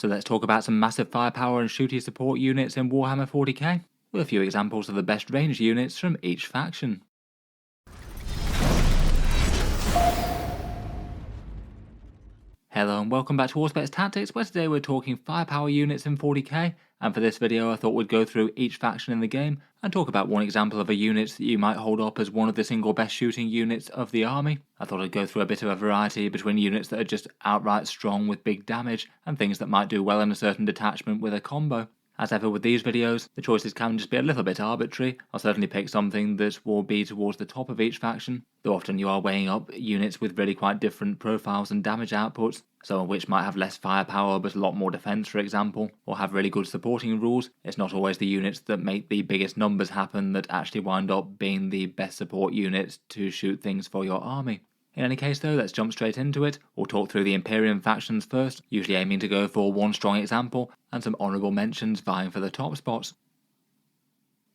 So let's talk about some massive firepower and shooty support units in Warhammer 40k, with a few examples of the best ranged units from each faction. Hello and welcome back to Auspex Tactics, where today we're talking firepower units in 40k, and for this video I thought we'd go through each faction in the game and talk about one example of a unit that you might hold up as one of the single best shooting units of the army. I thought I'd go through a bit of a variety between units that are just outright strong with big damage and things that might do well in a certain detachment with a combo. As ever with these videos, the choices can just be a little bit arbitrary. I'll certainly pick something that will be towards the top of each faction, though often you are weighing up units with really quite different profiles and damage outputs, some of which might have less firepower but a lot more defense, for example, or have really good supporting rules. It's not always the units that make the biggest numbers happen that actually wind up being the best support units to shoot things for your army. In any case though, let's jump straight into it. We'll talk through the Imperium factions first, usually aiming to go for one strong example, and some honourable mentions vying for the top spots.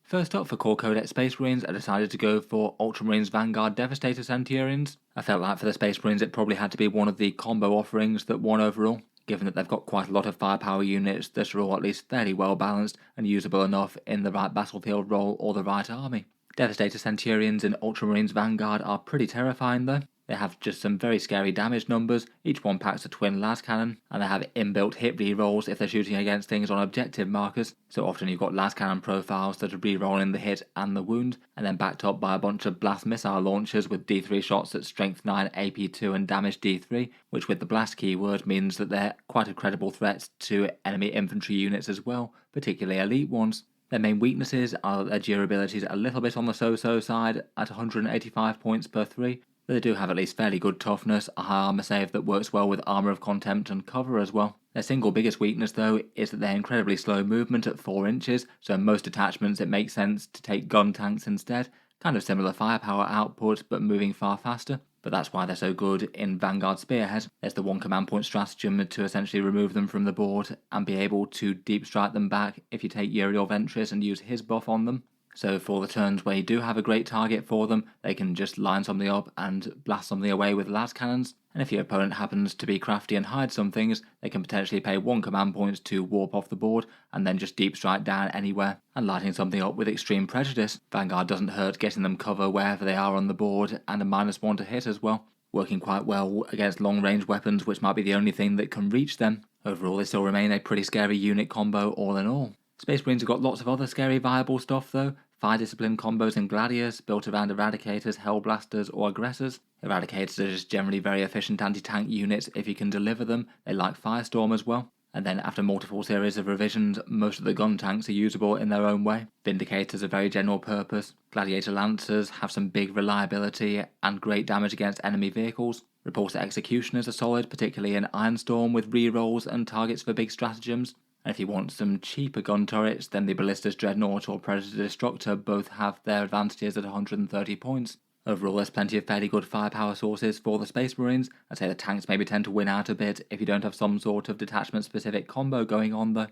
First up for Core Codex Space Marines, I decided to go for Ultramarines Vanguard Devastator Centurions. I felt like for the Space Marines it probably had to be one of the combo offerings that won overall, given that they've got quite a lot of firepower units that are all at least fairly well balanced and usable enough in the right battlefield role or the right army. Devastator Centurions in Ultramarines Vanguard are pretty terrifying though. They have just some very scary damage numbers, each one packs a twin las cannon, and they have inbuilt hit rerolls if they're shooting against things on objective markers, so often you've got las cannon profiles that are rerolling the hit and the wound, and then backed up by a bunch of blast missile launchers with D3 shots at strength 9, AP 2 and damage D3, which with the blast keyword means that they're quite a credible threat to enemy infantry units as well, particularly elite ones. Their main weaknesses are that their durability is a little bit on the so-so side at 185 points per 3, but they do have at least fairly good toughness, a high armor save that works well with Armor of Contempt and cover as well. Their single biggest weakness though is that they're incredibly slow movement at 4 inches, so in most attachments it makes sense to take gun tanks instead, kind of similar firepower output but moving far faster. But that's why they're so good in Vanguard Spearhead. There's the one command point stratagem to essentially remove them from the board and be able to deep strike them back if you take Uriel Ventris and use his buff on them. So for the turns where you do have a great target for them, they can just line something up and blast something away with las cannons. And if your opponent happens to be crafty and hide some things, they can potentially pay 1 command point to warp off the board and then just deep strike down anywhere and lighting something up with extreme prejudice. Vanguard doesn't hurt getting them cover wherever they are on the board and a -1 to hit as well, working quite well against long range weapons which might be the only thing that can reach them. Overall they still remain a pretty scary unit combo all in all. Space Marines have got lots of other scary viable stuff though. Fire discipline combos in Gladius, built around Eradicators, Hellblasters or Aggressors. Eradicators are just generally very efficient anti-tank units if you can deliver them. They like Firestorm as well. And then after multiple series of revisions, most of the gun tanks are usable in their own way. Vindicators are very general purpose. Gladiator Lancers have some big reliability and great damage against enemy vehicles. Repulsor Executioners are solid, particularly in Ironstorm with rerolls and targets for big stratagems. And if you want some cheaper gun turrets, then the Ballistus Dreadnought or Predator Destructor both have their advantages at 130 points. Overall, there's plenty of fairly good firepower sources for the Space Marines. I'd say the tanks maybe tend to win out a bit if you don't have some sort of detachment-specific combo going on though.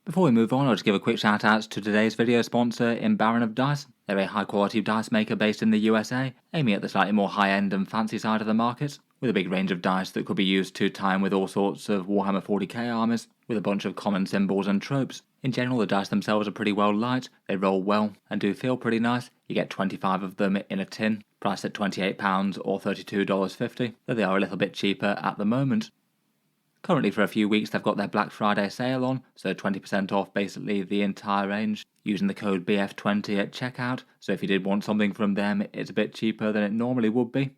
Before we move on, I'll just give a quick shout out to today's video sponsor in Baron of Dice. They're a high quality dice maker based in the USA, aiming at the slightly more high end and fancy side of the market, with a big range of dice that could be used to time with all sorts of Warhammer 40k armies, with a bunch of common symbols and tropes. In general, the dice themselves are pretty well light, they roll well and do feel pretty nice. You get 25 of them in a tin, priced at £28 or $32.50, though they are a little bit cheaper at the moment. Currently for a few weeks they've got their Black Friday sale on, so 20% off basically the entire range, using the code BF20 at checkout, so if you did want something from them it's a bit cheaper than it normally would be.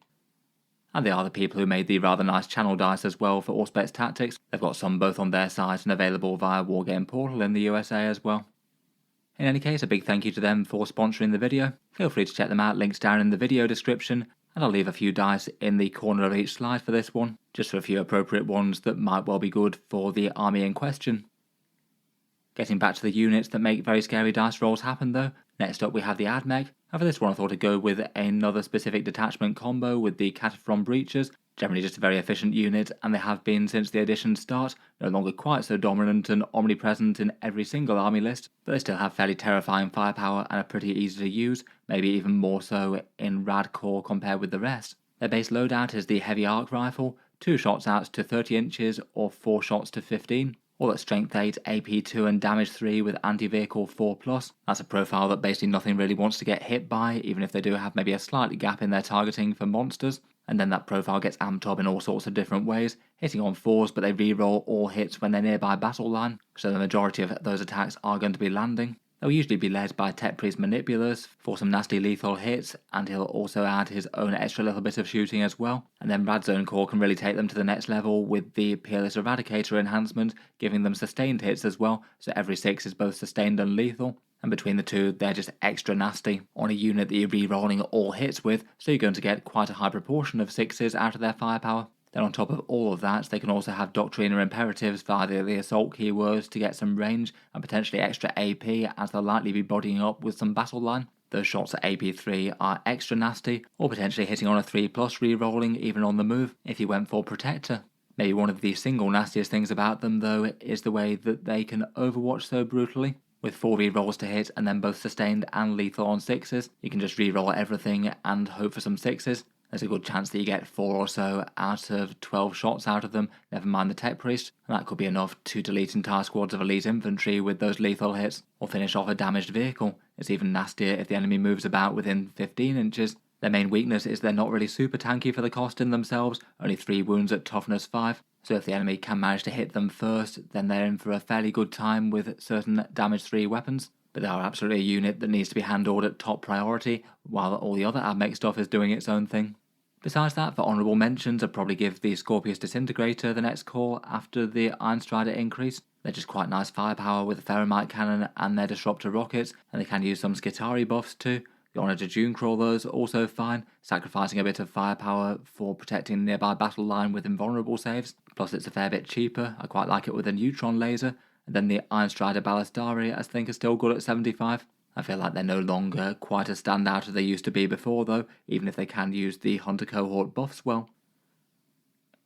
And they are the people who made the rather nice channel dice as well for Auspex Tactics. They've got some both on their site and available via Wargame Portal in the USA as well. In any case, a big thank you to them for sponsoring the video. Feel free to check them out, links down in the video description, and I'll leave a few dice in the corner of each slide for this one, just for a few appropriate ones that might well be good for the army in question. Getting back to the units that make very scary dice rolls happen though, next up we have the Admech, and for this one I thought I'd go with another specific detachment combo with the Cataphrone Breachers. Generally just a very efficient unit, and they have been since the edition's start, no longer quite so dominant and omnipresent in every single army list, but they still have fairly terrifying firepower and are pretty easy to use, maybe even more so in Radcore compared with the rest. Their base loadout is the Heavy Arc Rifle, 2 shots out to 30 inches or 4 shots to 15. All at strength 8, AP 2 and damage 3 with anti-vehicle 4+. That's a profile that basically nothing really wants to get hit by, even if they do have maybe a slight gap in their targeting for monsters. And then that profile gets amped up in all sorts of different ways, hitting on 4s, but they reroll all hits when they're nearby battle line, so the majority of those attacks are going to be landing. They'll usually be led by Tech Priest Manipulus for some nasty lethal hits, and he'll also add his own extra little bit of shooting as well. And then Radzone Core can really take them to the next level with the Peerless Eradicator enhancement, giving them sustained hits as well, so every 6 is both sustained and lethal. And between the two, they're just extra nasty on a unit that you're re-rolling all hits with, so you're going to get quite a high proportion of 6s out of their firepower. Then on top of all of that, they can also have Doctrine or Imperatives via the Assault keywords to get some range and potentially extra AP, as they'll likely be bodying up with some battle line. Those shots at AP3 are extra nasty, or potentially hitting on a 3+ re-rolling even on the move if you went for Protector. Maybe one of the single nastiest things about them though is the way that they can overwatch so brutally. With 4 re-rolls to hit and then both sustained and lethal on 6s, you can just re-roll everything and hope for some 6s. There's a good chance that you get 4 or so out of 12 shots out of them, never mind the Tech Priest, and that could be enough to delete entire squads of elite infantry with those lethal hits, or finish off a damaged vehicle. It's even nastier if the enemy moves about within 15 inches. Their main weakness is they're not really super tanky for the cost in themselves, only 3 wounds at toughness 5, so if the enemy can manage to hit them first, then they're in for a fairly good time with certain damage 3 weapons. But they are absolutely a unit that needs to be handled at top priority, while all the other AdMech stuff is doing its own thing. Besides that, for honourable mentions, I'd probably give the Scorpius Disintegrator the next call after the Iron Strider increase. They're just quite nice firepower with a Ferromite cannon and their Disruptor rockets, and they can use some Skitarii buffs too. The Honour to Dune Crawlers also fine, sacrificing a bit of firepower for protecting the nearby battle line with invulnerable saves, plus it's a fair bit cheaper. I quite like it with a neutron laser, and then the Iron Strider Ballistari I think are still good at 75. I feel like they're no longer quite as standout as they used to be before though, even if they can use the Hunter Cohort buffs well.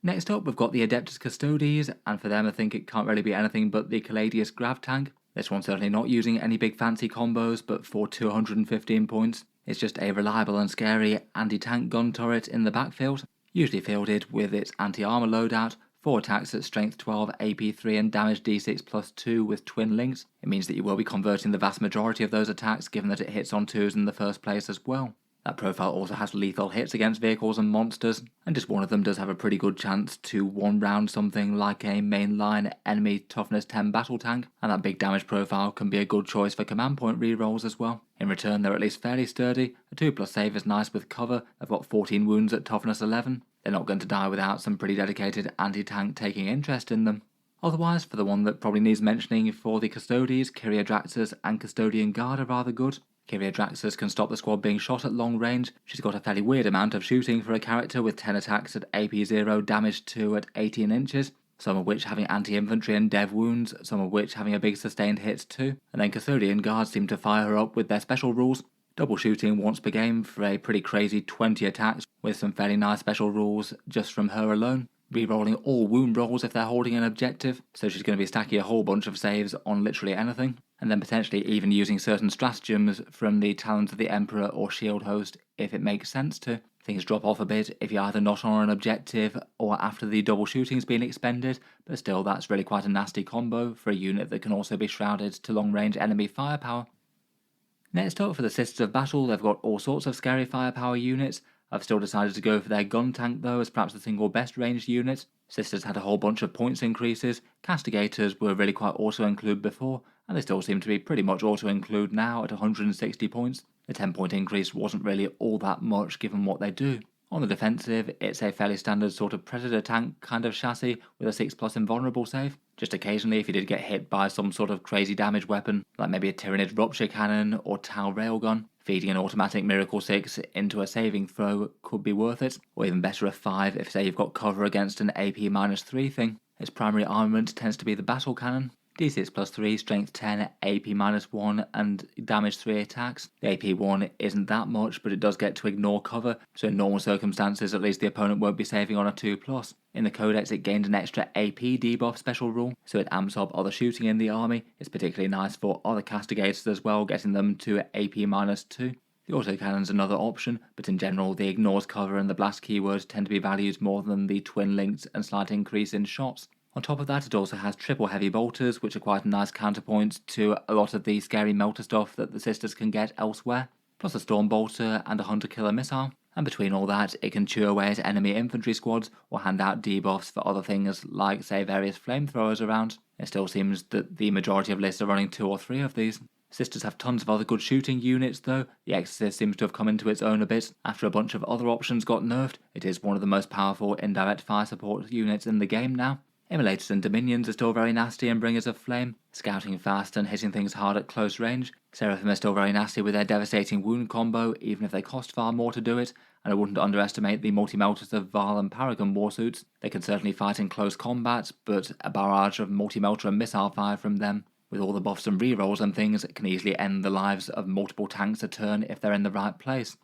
Next up we've got the Adeptus Custodes, and for them I think it can't really be anything but the Caladius Grav Tank. This one's certainly not using any big fancy combos, but for 215 points, it's just a reliable and scary anti-tank gun turret in the backfield, usually fielded with its anti-armor loadout, 4 attacks at strength 12, AP 3 and damage d6 plus 2 with twin links. It means that you will be converting the vast majority of those attacks given that it hits on 2s in the first place as well. That profile also has lethal hits against vehicles and monsters, and just one of them does have a pretty good chance to one-round something like a mainline enemy toughness 10 battle tank, and that big damage profile can be a good choice for command point rerolls as well. In return they're at least fairly sturdy, a 2+ save is nice with cover, they've got 14 wounds at toughness 11, they're not going to die without some pretty dedicated anti-tank taking interest in them. Otherwise, for the one that probably needs mentioning for the Custodes, Kyriadraxus and Custodian Guard are rather good. Kyriadraxus can stop the squad being shot at long range. She's got a fairly weird amount of shooting for a character with 10 attacks at AP 0, damage 2 at 18 inches, some of which having anti-infantry and dev wounds, some of which having a big sustained hits too. And then Custodian Guards seem to fire her up with their special rules. Double shooting once per game for a pretty crazy 20 attacks with some fairly nice special rules just from her alone. Rerolling all wound rolls if they're holding an objective, so she's going to be stacking a whole bunch of saves on literally anything, and then potentially even using certain stratagems from the Talons of the Emperor or Shield Host if it makes sense to. Things drop off a bit if you're either not on an objective or after the double shooting's been expended, but still that's really quite a nasty combo for a unit that can also be shrouded to long range enemy firepower. Next up for the Sisters of Battle, they've got all sorts of scary firepower units. I've still decided to go for their gun tank though as perhaps the single best ranged unit. Sisters had a whole bunch of points increases, Castigators were really quite auto-include before, and they still seem to be pretty much auto-include now at 160 points. The 10-point increase wasn't really all that much given what they do. On the defensive, it's a fairly standard sort of Predator tank kind of chassis with a 6+ invulnerable save. Just occasionally if you did get hit by some sort of crazy damage weapon, like maybe a Tyranid Rupture Cannon or Tau Railgun, feeding an automatic Miracle 6 into a saving throw could be worth it, or even better a 5 if say you've got cover against an AP-3 thing. Its primary armament tends to be the Battle Cannon. D6 plus 3, strength 10, AP minus 1 and damage 3 attacks. The AP 1 isn't that much, but it does get to ignore cover, so in normal circumstances at least the opponent won't be saving on a 2+. In the Codex it gained an extra AP debuff special rule, so it amps up other shooting in the army. It's particularly nice for other Castigators as well, getting them to AP minus 2. The autocannon's another option, but in general the ignores cover and the blast keywords tend to be valued more than the twin links and slight increase in shots. On top of that, it also has triple heavy bolters, which are quite a nice counterpoint to a lot of the scary melter stuff that the sisters can get elsewhere, plus a storm bolter and a hunter killer missile. And between all that, it can chew away at enemy infantry squads or hand out debuffs for other things like, say, various flamethrowers around. It still seems that the majority of lists are running 2 or 3 of these. Sisters have tons of other good shooting units though. The Exorcist seems to have come into its own a bit after a bunch of other options got nerfed. It is one of the most powerful indirect fire support units in the game now. Immolators and Dominions are still very nasty and bringers of flame, scouting fast and hitting things hard at close range. Seraphim are still very nasty with their devastating wound combo, even if they cost far more to do it, and I wouldn't underestimate the multi-melters of Val and Paragon warsuits. They can certainly fight in close combat, but a barrage of multi-melter and missile fire from them, with all the buffs and rerolls and things, can easily end the lives of multiple tanks a turn if they're in the right place.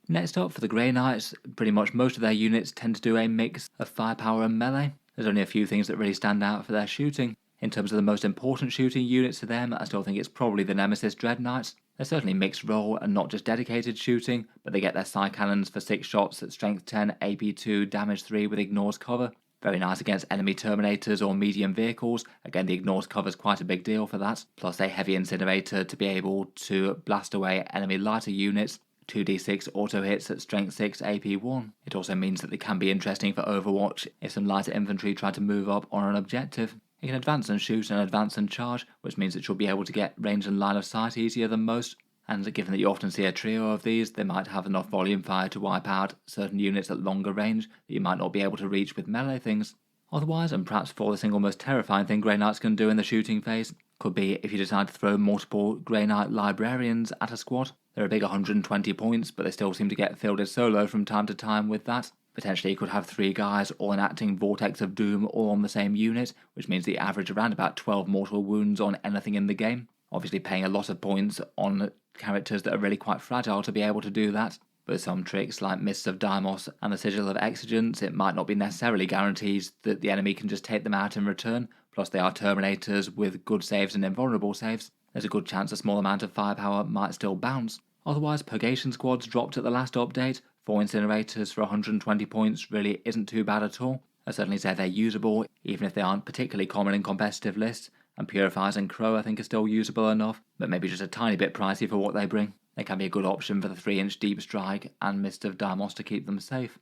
Next up, for the Grey Knights, pretty much most of their units tend to do a mix of firepower and melee. There's only a few things that really stand out for their shooting. In terms of the most important shooting units to them, I still think it's probably the Nemesis Dread Knights. They're certainly mixed role and not just dedicated shooting, but they get their Psy Cannons for 6 shots at strength 10, AP 2, damage 3 with ignores cover. Very nice against enemy Terminators or medium vehicles. Again, the ignores cover is quite a big deal for that. Plus a heavy incinerator to be able to blast away enemy lighter units. 2d6 auto hits at strength 6 AP 1. It also means that they can be interesting for Overwatch if some lighter infantry try to move up on an objective. It can advance and shoot and advance and charge, which means it should be able to get range and line of sight easier than most, and given that you often see a trio of these, they might have enough volume fire to wipe out certain units at longer range that you might not be able to reach with melee things. Otherwise, and perhaps for the single most terrifying thing Grey Knights can do in the shooting phase, could be if you decide to throw multiple Grey Knight Librarians at a squad. They're a big 120 points, but they still seem to get fielded solo from time to time with that. Potentially you could have 3 guys all enacting Vortex of Doom all on the same unit, which means they average around about 12 mortal wounds on anything in the game. Obviously paying a lot of points on characters that are really quite fragile to be able to do that. But some tricks like Mists of Deimos and the Sigil of Exigence, it might not be necessarily guaranteed that the enemy can just take them out in return, plus they are Terminators with good saves and invulnerable saves. There's a good chance a small amount of firepower might still bounce. Otherwise, Purgation Squads dropped at the last update. 4 Incinerators for 120 points really isn't too bad at all. I certainly say they're usable, even if they aren't particularly common in competitive lists, and Purifiers and Crow I think are still usable enough, but maybe just a tiny bit pricey for what they bring. They can be a good option for the 3-inch Deep Strike and Mist of Deimos to keep them safe.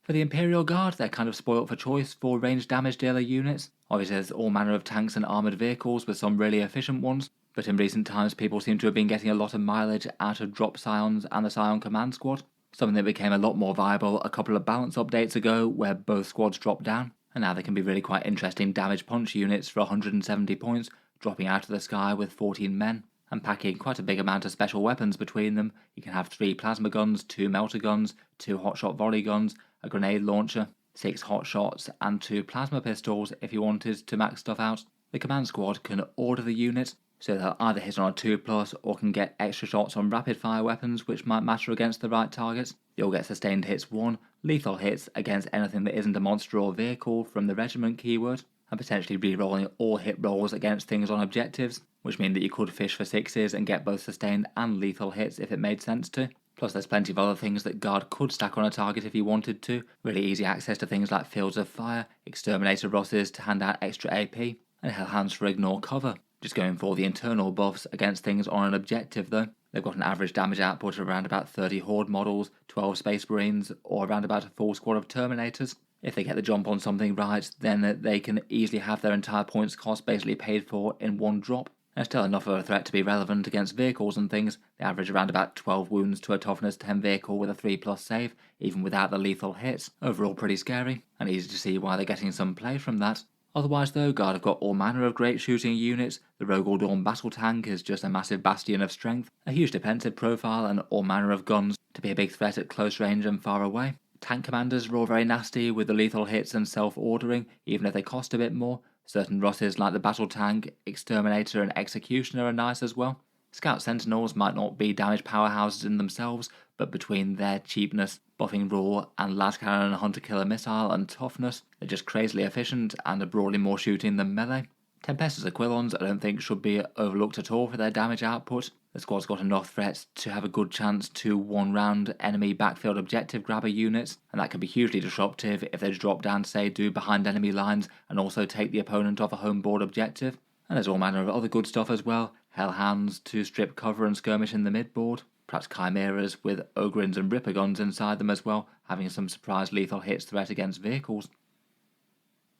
For the Imperial Guard, they're kind of spoilt for choice for ranged damage dealer units. Obviously there's all manner of tanks and armoured vehicles with some really efficient ones, but in recent times people seem to have been getting a lot of mileage out of Drop Scions and the Scion Command Squad, something that became a lot more viable a couple of balance updates ago where both squads dropped down, and now they can be really quite interesting damage punch units for 170 points, dropping out of the sky with 14 men, and packing quite a big amount of special weapons between them. You can have 3 plasma guns, 2 melter guns, 2 hotshot volley guns, a grenade launcher, 6 hot shots, and 2 plasma pistols if you wanted to max stuff out. The command squad can order the unit, so they'll either hit on a 2+ or can get extra shots on rapid fire weapons which might matter against the right targets. You'll get sustained hits 1, lethal hits against anything that isn't a monster or vehicle from the regiment keyword, and potentially re-rolling all hit rolls against things on objectives, which mean that you could fish for 6s and get both sustained and lethal hits if it made sense to. Plus there's plenty of other things that Guard could stack on a target if you wanted to, really easy access to things like Fields of Fire, Exterminator Rosses to hand out extra AP, and Hellhounds for ignore cover. Just going for the internal buffs against things on an objective though. They've got an average damage output of around about 30 Horde models, 12 Space Marines, or around about a full squad of Terminators. If they get the jump on something right, then they can easily have their entire points cost basically paid for in one drop. And still enough of a threat to be relevant against vehicles and things. They average around about 12 wounds to a toughness 10 vehicle with a 3+ save, even without the lethal hits. Overall pretty scary, and easy to see why they're getting some play from that. Otherwise though, Guard have got all manner of great shooting units. The Rogel Dawn Battle Tank is just a massive bastion of strength, a huge defensive profile and all manner of guns to be a big threat at close range and far away. Tank commanders are all very nasty with the lethal hits and self-ordering, even if they cost a bit more. Certain Rosses like the Battle Tank, Exterminator and Executioner are nice as well. Scout Sentinels might not be damage powerhouses in themselves, but between their cheapness, buffing raw, and las cannon, hunter killer missile and toughness, they're just crazily efficient and are broadly more shooting than melee. Tempestus Aquilons I don't think should be overlooked at all for their damage output. The squad's got enough threats to have a good chance to one-round enemy backfield objective grabber units, and that can be hugely disruptive if they drop down to, say, do behind enemy lines and also take the opponent off a home board objective. And there's all manner of other good stuff as well. Hellhounds to strip cover and skirmish in the mid-board. Perhaps Chimeras with Ogrins and Ripper guns inside them as well, having some surprise lethal hits threat against vehicles.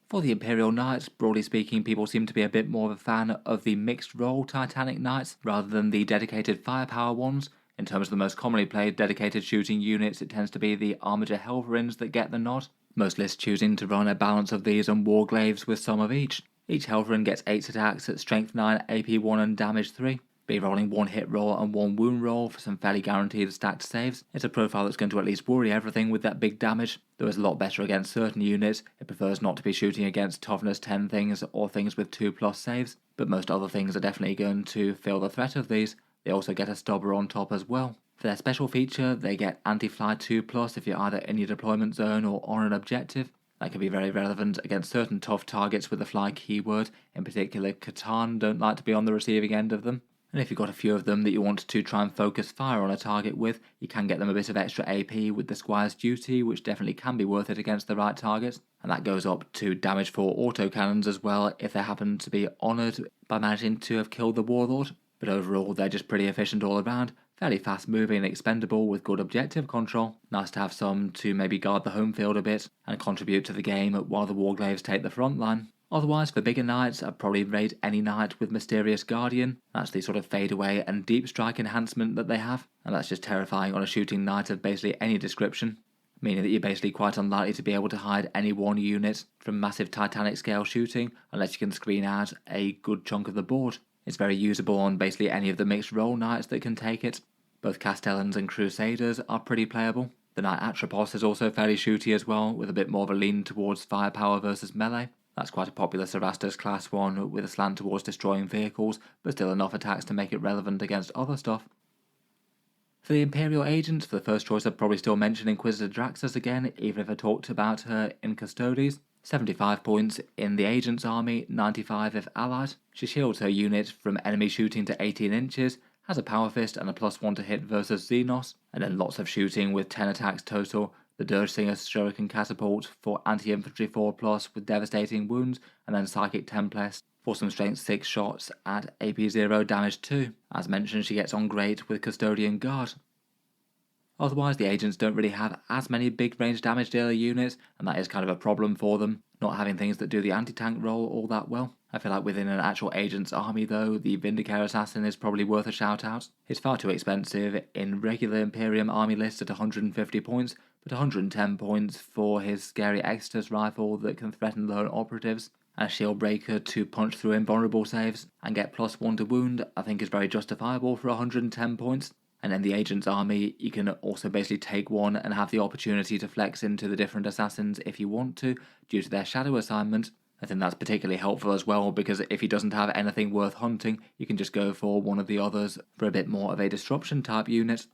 For the Imperial Knights, broadly speaking, people seem to be a bit more of a fan of the mixed role Titanic Knights rather than the dedicated firepower ones. In terms of the most commonly played dedicated shooting units, it tends to be the Armiger Helverins that get the nod, most lists choosing to run a balance of these and Warglaves with some of each. Each Helverin gets 8 attacks at Strength 9, AP 1 and Damage 3. Be rolling 1 hit roll and 1 wound roll for some fairly guaranteed stacked saves. It's a profile that's going to at least worry everything with that big damage, though it's a lot better against certain units. It prefers not to be shooting against toughness 10 things or things with 2+ saves, but most other things are definitely going to feel the threat of these. They also get a stubber on top as well. For their special feature, they get anti-fly 2+ if you're either in your deployment zone or on an objective. That can be very relevant against certain tough targets with the fly keyword. In particular, Catan don't like to be on the receiving end of them. And if you've got a few of them that you want to try and focus fire on a target with, you can get them a bit of extra AP with the Squire's Duty, which definitely can be worth it against the right targets. And that goes up to damage 4 autocannons as well if they happen to be honoured by managing to have killed the Warlord. But overall, they're just pretty efficient all around, fairly fast moving and expendable with good objective control. Nice to have some to maybe guard the home field a bit and contribute to the game while the Warglaves take the front line. Otherwise, for bigger knights, I'd probably raid any knight with Mysterious Guardian. That's the sort of fade away and deep strike enhancement that they have, and that's just terrifying on a shooting knight of basically any description, meaning that you're basically quite unlikely to be able to hide any one unit from massive Titanic scale shooting unless you can screen out a good chunk of the board. It's very usable on basically any of the mixed role knights that can take it. Both Castellans and Crusaders are pretty playable. The Knight Atropos is also fairly shooty as well, with a bit more of a lean towards firepower versus melee. That's quite a popular Cerastus class one with a slant towards destroying vehicles, but still enough attacks to make it relevant against other stuff. For the Imperial Agents, for the first choice I'd probably still mention Inquisitor Draxus again, even if I talked about her in Custodes. 75 points in the Agent's army, 95 if allied. She shields her unit from enemy shooting to 18 inches, has a Power Fist and a +1 to hit versus Xenos, and then lots of shooting with 10 attacks total. The Dirge Singer's Shuriken Catapult for anti-infantry 4+ with devastating wounds, and then Psychic Tempest for some strength 6 shots at AP 0 damage 2. As mentioned, she gets on great with Custodian Guard. Otherwise, the agents don't really have as many big range damage dealer units, and that is kind of a problem for them, not having things that do the anti-tank role all that well. I feel like within an actual agent's army though, the Vindicator Assassin is probably worth a shout out. It's far too expensive in regular Imperium army lists at 150 points, but 110 points for his scary Exodus rifle that can threaten lone operatives, and a shield breaker to punch through invulnerable saves and get +1 to wound I think is very justifiable for 110 points. And in the agent's army, you can also basically take one and have the opportunity to flex into the different assassins if you want to, due to their shadow assignment. I think that's particularly helpful as well, because if he doesn't have anything worth hunting, you can just go for one of the others for a bit more of a disruption type unit.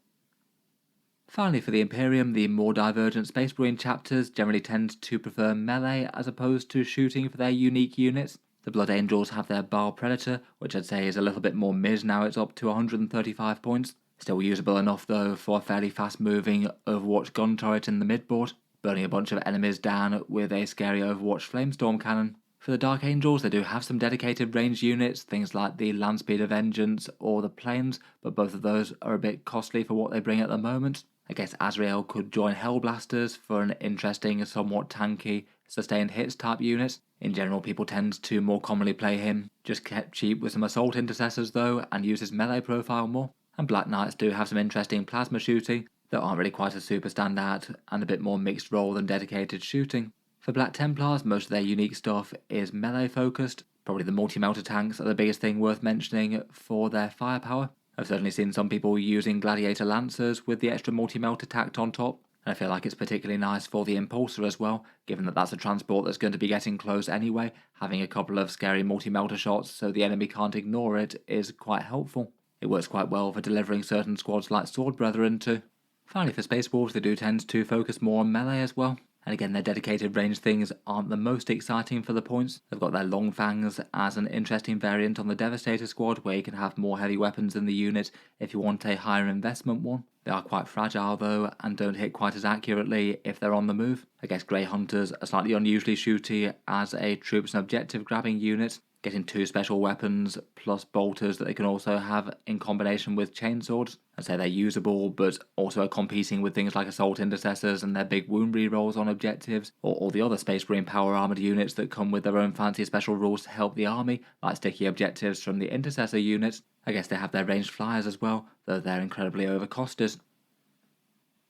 Finally, for the Imperium, the more divergent Space Marine chapters generally tend to prefer melee as opposed to shooting for their unique units. The Blood Angels have their Baal Predator, which I'd say is a little bit more mid now, it's up to 135 points. Still usable enough though for a fairly fast moving Overwatch gun turret in the midboard, burning a bunch of enemies down with a scary Overwatch Flamestorm cannon. For the Dark Angels, they do have some dedicated ranged units, things like the Landspeeder Vengeance or the Planes, but both of those are a bit costly for what they bring at the moment. I guess Azrael could join Hellblasters for an interesting, somewhat tanky, sustained hits type unit. In general, people tend to more commonly play him, just kept cheap with some Assault Intercessors though, and use his melee profile more. And Black Knights do have some interesting plasma shooting that aren't really quite as super standout and a bit more mixed role than dedicated shooting. For Black Templars, most of their unique stuff is melee focused. Probably the multi-melter tanks are the biggest thing worth mentioning for their firepower. I've certainly seen some people using Gladiator Lancers with the extra multi-melter tacked on top, and I feel like it's particularly nice for the Impulsor as well, given that that's a transport that's going to be getting close anyway. Having a couple of scary multi-melter shots so the enemy can't ignore it is quite helpful. It works quite well for delivering certain squads like Sword Brethren too. Finally, for Space Wolves, they do tend to focus more on melee as well, And again, their dedicated range things aren't the most exciting for the points. They've got their long fangs as an interesting variant on the Devastator squad, where you can have more heavy weapons in the unit if you want a higher investment one. They are quite fragile though, and don't hit quite as accurately if they're on the move. I guess Grey Hunters are slightly unusually shooty as a troops and objective grabbing unit, getting 2 special weapons plus bolters that they can also have in combination with chainswords. I'd say they're usable, but also are competing with things like assault intercessors and their big wound rerolls on objectives, or all the other Space Marine power armoured units that come with their own fancy special rules to help the army, like sticky objectives from the intercessor units. I guess they have their ranged flyers as well, though they're incredibly overcosted.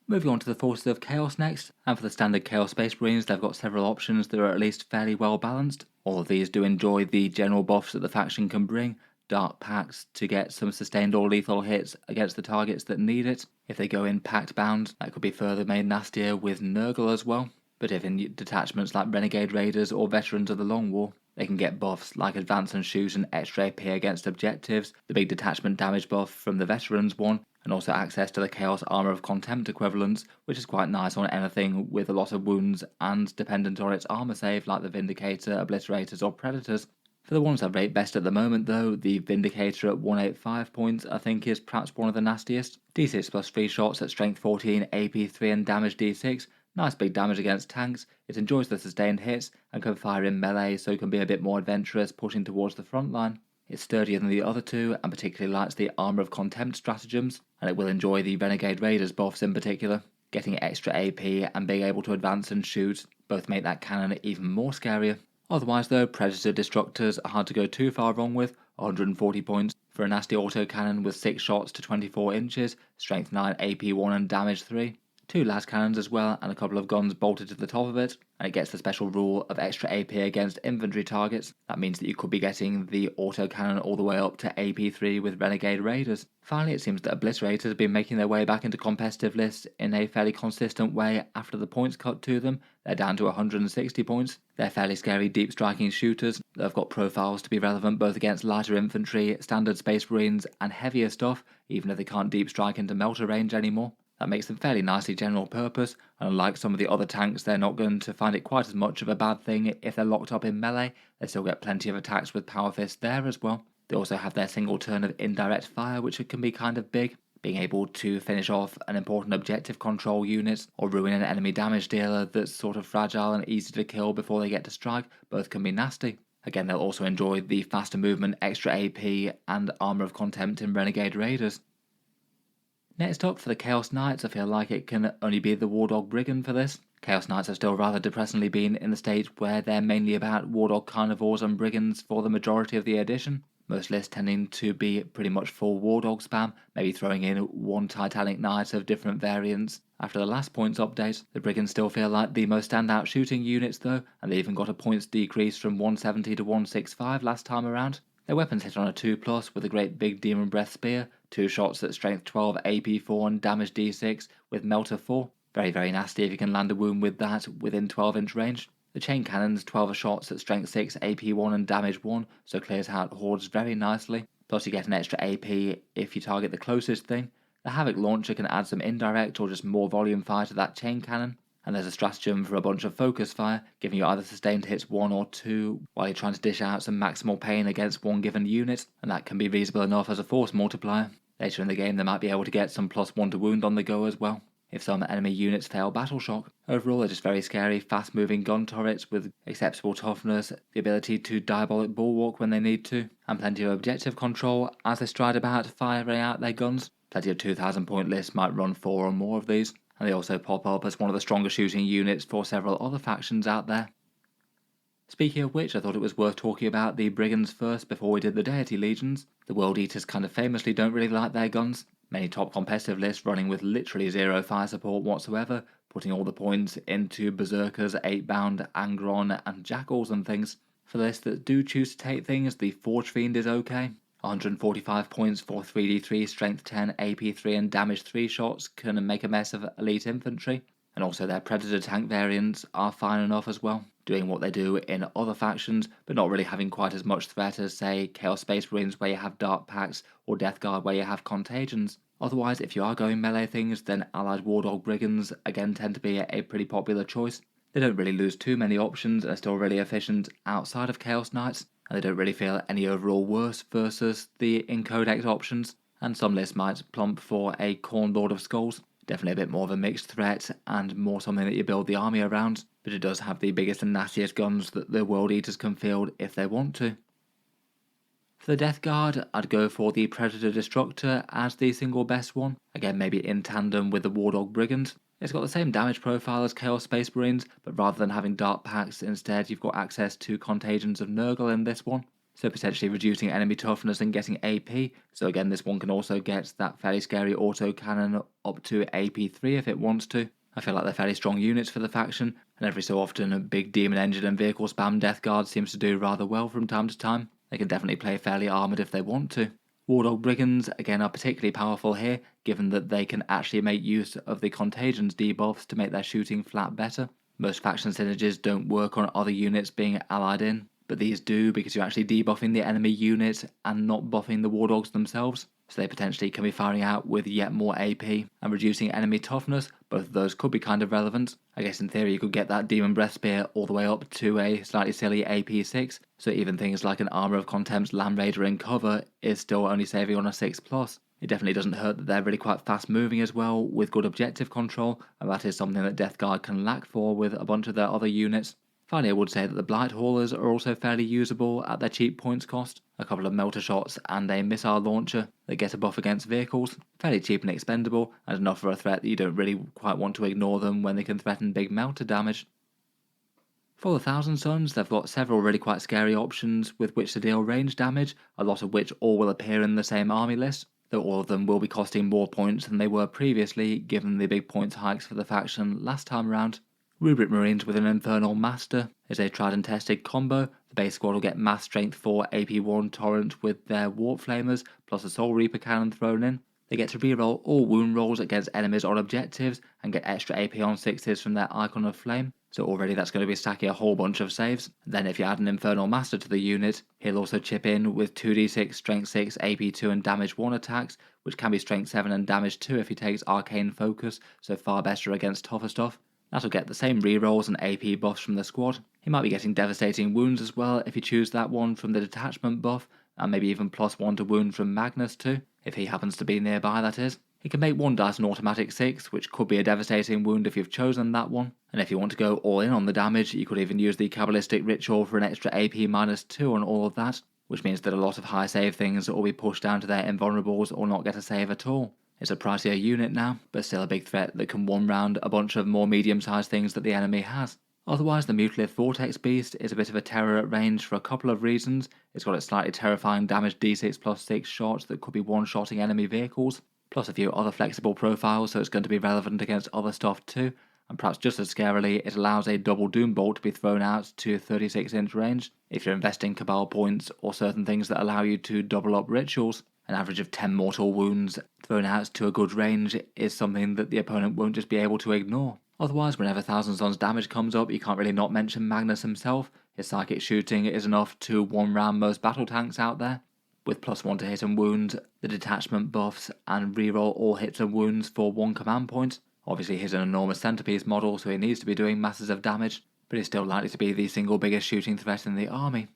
Moving on to the Forces of Chaos next, and for the standard Chaos Space Marines, they've got several options that are at least fairly well balanced. All of these do enjoy the general buffs that the faction can bring, dark packs to get some sustained or lethal hits against the targets that need it. If they go in pact bound, that could be further made nastier with Nurgle as well. But if in detachments like Renegade Raiders or Veterans of the Long War, they can get buffs like Advance and Shoot and extra AP against objectives, the big detachment damage buff from the Veterans one, and also access to the Chaos Armour of Contempt equivalents, which is quite nice on anything with a lot of wounds and dependent on its armour save like the Vindicator, Obliterators or Predators. For the ones I rate best at the moment though, the Vindicator at 185 points I think is perhaps one of the nastiest. D6 plus 3 shots at strength 14, AP 3 and damage D6, nice big damage against tanks, it enjoys the sustained hits and can fire in melee so it can be a bit more adventurous pushing towards the front line. It's sturdier than the other two and particularly likes the Armour of Contempt stratagems, and it will enjoy the Renegade Raiders buffs in particular. Getting extra AP and being able to advance and shoot both make that cannon even more scarier. Otherwise though, Predator Destructors are hard to go too far wrong with, 140 points for a nasty autocannon with 6 shots to 24 inches, strength 9, AP 1 and damage 3. 2 las cannons as well and a couple of guns bolted to the top of it, and it gets the special rule of extra AP against infantry targets. That means that you could be getting the autocannon all the way up to AP 3 with Renegade Raiders. Finally, it seems that Obliterators have been making their way back into competitive lists in a fairly consistent way after the points cut to them. They're down to 160 points. They're fairly scary deep striking shooters that have got profiles to be relevant both against lighter infantry, standard Space Marines and heavier stuff, even if they can't deep strike into melter range anymore. That makes them fairly nicely general purpose, and unlike some of the other tanks, they're not going to find it quite as much of a bad thing if they're locked up in melee. They still get plenty of attacks with Power Fist there as well. They also have their single turn of indirect fire, which can be kind of big. Being able to finish off an important objective control unit or ruin an enemy damage dealer that's sort of fragile and easy to kill before they get to strike, both can be nasty. Again, they'll also enjoy the faster movement, extra AP and Armour of Contempt in Renegade Raiders. Next up, for the Chaos Knights, I feel like it can only be the Wardog Brigand for this. Chaos Knights have still rather depressingly been in the stage where they're mainly about Wardog Carnivores and Brigands for the majority of the edition. Most lists tending to be pretty much full Wardog spam, maybe throwing in one Titanic Knight of different variants. After the last points update, the Brigands still feel like the most standout shooting units though, and they even got a points decrease from 170 to 165 last time around. Their weapons hit on a 2+ with a great big Demon Breath Spear, 2 shots at strength 12, AP 4 and damage D6 with Melter 4. Very very nasty if you can land a wound with that within 12-inch range. The chain cannons, 12 shots at strength 6, AP 1 and damage 1, so clears out hordes very nicely. Plus you get an extra AP if you target the closest thing. The Havoc launcher can add some indirect or just more volume fire to that chain cannon. And there's a stratagem for a bunch of focus fire, giving you either sustained hits 1 or 2 while you're trying to dish out some maximal pain against one given unit, and that can be feasible enough as a force multiplier. Later in the game they might be able to get some +1 to wound on the go as well, if some enemy units fail battle shock. Overall they're just very scary, fast moving gun turrets with acceptable toughness, the ability to diabolic bulwark when they need to, and plenty of objective control as they stride about firing out their guns. Plenty of 2,000 point lists might run 4 or more of these, and they also pop up as one of the stronger shooting units for several other factions out there. Speaking of which, I thought it was worth talking about the Brigands first before we did the Deity Legions. The World Eaters kind of famously don't really like their guns. Many top competitive lists running with literally 0 fire support whatsoever, putting all the points into Berserkers, 8-bound, Angron and Jackals and things. For lists that do choose to take things, the Forge Fiend is okay. 145 points for 3d3, strength 10, AP 3 and damage 3 shots can make a mess of elite infantry. And also their Predator tank variants are fine enough as well, doing what they do in other factions, but not really having quite as much threat as, say, Chaos Space Marines where you have Dark Packs, or Death Guard where you have Contagions. Otherwise, if you are going melee things, then Allied Wardog Brigands again tend to be a pretty popular choice. They don't really lose too many options and are still really efficient outside of Chaos Knights, and they don't really feel any overall worse versus the in-codex options, and some lists might plump for a Khorne Lord of Skulls. Definitely a bit more of a mixed threat and more something that you build the army around, but it does have the biggest and nastiest guns that the World Eaters can field if they want to. For the Death Guard, I'd go for the Predator Destructor as the single best one, again maybe in tandem with the War Dog Brigands. It's got the same damage profile as Chaos Space Marines, but rather than having Dark Pacts, instead you've got access to Contagions of Nurgle in this one, so potentially reducing enemy toughness and getting AP. So again, this one can also get that fairly scary auto cannon up to AP 3 if it wants to. I feel like they're fairly strong units for the faction, and every so often a big demon engine and vehicle spam Death Guard seems to do rather well from time to time. They can definitely play fairly armoured if they want to. War Dog Brigands again are particularly powerful here, given that they can actually make use of the Contagions debuffs to make their shooting flat better. Most faction synergies don't work on other units being allied in, but these do because you're actually debuffing the enemy unit and not buffing the War Dogs themselves, so they potentially can be firing out with yet more AP and reducing enemy toughness. Both of those could be kind of relevant. I guess in theory you could get that Demon Breath Spear all the way up to a slightly silly AP 6, so even things like an Armour of Contempt's Land Raider in cover is still only saving on a 6+. It definitely doesn't hurt that they're really quite fast moving as well, with good objective control, and that is something that Death Guard can lack for with a bunch of their other units. Finally, I would say that the Blight Haulers are also fairly usable at their cheap points cost. A couple of melter shots and a missile launcher that get a buff against vehicles, fairly cheap and expendable, and enough for a threat that you don't really quite want to ignore them when they can threaten big melter damage. For the Thousand Sons, they've got several really quite scary options with which to deal range damage, a lot of which all will appear in the same army list, though all of them will be costing more points than they were previously given the big points hikes for the faction last time around. Rubric Marines with an Infernal Master is a tried and tested combo. The base squad will get Mass Strength 4 AP1 Torrent with their Warp Flamers, plus a Soul Reaper cannon thrown in. They get to reroll all wound rolls against enemies on objectives and get extra AP on 6s from their Icon of Flame, so already that's going to be stacking a whole bunch of saves. Then if you add an Infernal Master to the unit, he'll also chip in with 2d6, Strength 6, AP2 and Damage 1 attacks, which can be Strength 7 and Damage 2 if he takes Arcane Focus, so far better against tougher stuff. That'll get the same rerolls and AP buffs from the squad. He might be getting Devastating Wounds as well if you choose that one from the Detachment buff, and maybe even +1 to wound from Magnus too, if he happens to be nearby that is. He can make 1 dice an automatic 6, which could be a devastating wound if you've chosen that one, and if you want to go all in on the damage, you could even use the Kabbalistic Ritual for an extra AP -2 on all of that, which means that a lot of high save things will be pushed down to their invulnerables or not get a save at all. It's a pricier unit now, but still a big threat that can one-round a bunch of more medium-sized things that the enemy has. Otherwise, the Mutalith Vortex Beast is a bit of a terror at range for a couple of reasons. It's got its slightly terrifying damage d6 +6 shots that could be one-shotting enemy vehicles, plus a few other flexible profiles, so it's going to be relevant against other stuff too, and perhaps just as scarily, it allows a double Doom Bolt to be thrown out to 36-inch range if you're investing Cabal points or certain things that allow you to double up rituals. An average of 10 mortal wounds thrown out to a good range is something that the opponent won't just be able to ignore. Otherwise, whenever Thousand Sons damage comes up, you can't really not mention Magnus himself. His psychic shooting is enough to one-round most battle tanks out there, with +1 to hit and wound, the detachment buffs, and reroll all hits and wounds for 1 command point. Obviously he's an enormous centerpiece model, so he needs to be doing masses of damage, but he's still likely to be the single biggest shooting threat in the army.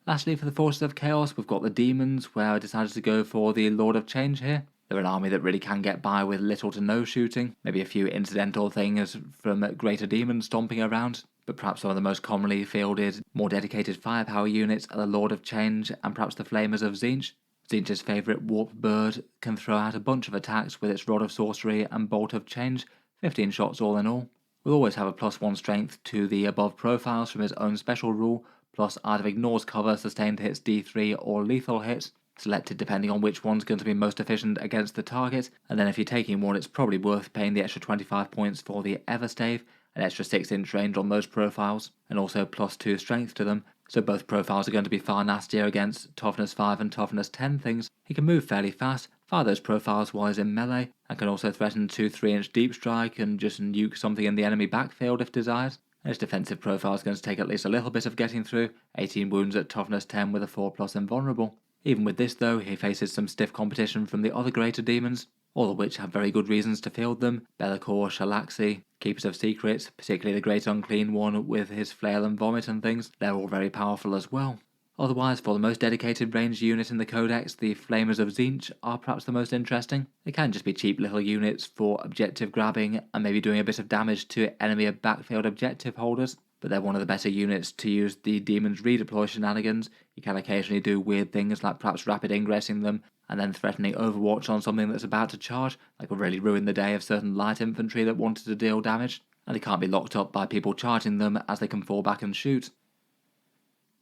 Lastly, for the Forces of Chaos, we've got the Demons, where I decided to go for the Lord of Change here. They're an army that really can get by with little to no shooting, maybe a few incidental things from greater demons stomping around, but perhaps some of the most commonly fielded, more dedicated firepower units are the Lord of Change and perhaps the Flamers of Tzeentch. Tzeentch's favourite Warp Bird can throw out a bunch of attacks with its Rod of Sorcery and Bolt of Change, 15 shots all in all. Will always have a +1 strength to the above profiles from his own special rule, plus either ignores cover, sustained hits D3 or lethal hits, selected depending on which one's going to be most efficient against the target, and then if you're taking one it's probably worth paying the extra 25 points for the Everstave, an extra 6-inch range on those profiles, and also +2 strength to them, so both profiles are going to be far nastier against toughness 5 and toughness 10 things. He can move fairly fast, fire those profiles while he's in melee, and can also threaten 2 3-inch deep strike and just nuke something in the enemy backfield if desired. His defensive profile is going to take at least a little bit of getting through, 18 wounds at toughness 10 with a 4+ invulnerable. Even with this though, he faces some stiff competition from the other greater demons, all of which have very good reasons to field them: Be'lakor, Shalaxi, Keepers of Secrets, particularly the Great Unclean one with his flail and vomit and things, they're all very powerful as well. Otherwise, for the most dedicated ranged unit in the Codex, the Flamers of Tzeentch are perhaps the most interesting. They can just be cheap little units for objective grabbing and maybe doing a bit of damage to enemy backfield objective holders, but they're one of the better units to use the Demons redeploy shenanigans. You can occasionally do weird things like perhaps rapid ingressing them and then threatening Overwatch on something that's about to charge. That could really ruin the day of certain light infantry that wanted to deal damage, and they can't be locked up by people charging them as they can fall back and shoot.